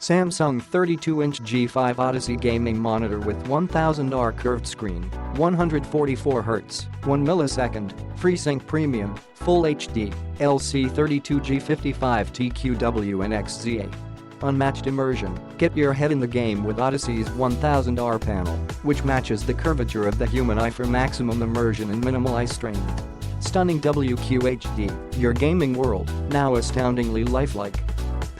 Samsung 32-inch G5 Odyssey gaming monitor with 1000R curved screen, 144Hz, 1 millisecond, FreeSync Premium, Full HD, LC32G55 TQW and XZA. Unmatched immersion. Get your head in the game with Odyssey's 1000R panel, which matches the curvature of the human eye for maximum immersion and minimal eye strain. Stunning WQHD, your gaming world, now astoundingly lifelike.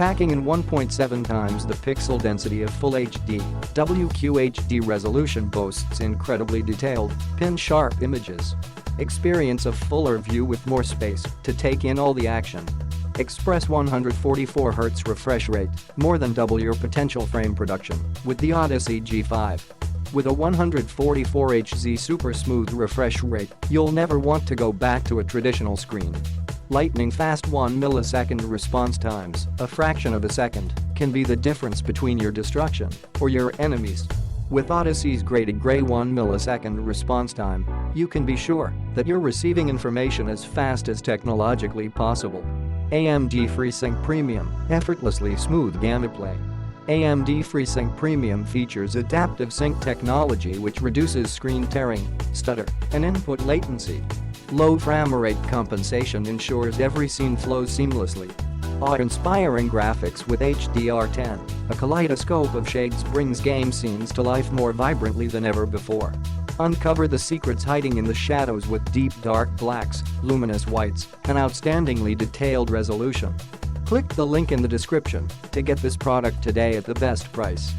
Packing in 1.7 times the pixel density of Full HD, WQHD resolution boasts incredibly detailed, pin-sharp images. Experience a fuller view with more space to take in all the action. Express 144Hz refresh rate, more than double your potential frame production with the Odyssey G5. With a 144Hz super smooth refresh rate, you'll never want to go back to a traditional screen. Lightning fast 1 millisecond response times, a fraction of a second, can be the difference between your destruction or your enemies. With Odyssey's graded gray 1 millisecond response time, you can be sure that you're receiving information as fast as technologically possible. AMD FreeSync Premium, effortlessly smooth gameplay. AMD FreeSync Premium features adaptive sync technology which reduces screen tearing, stutter, and input latency. Low frame rate compensation ensures every scene flows seamlessly. Awe-inspiring graphics with HDR10, a kaleidoscope of shades brings game scenes to life more vibrantly than ever before. Uncover the secrets hiding in the shadows with deep dark blacks, luminous whites, and outstandingly detailed resolution. Click the link in the description to get this product today at the best price.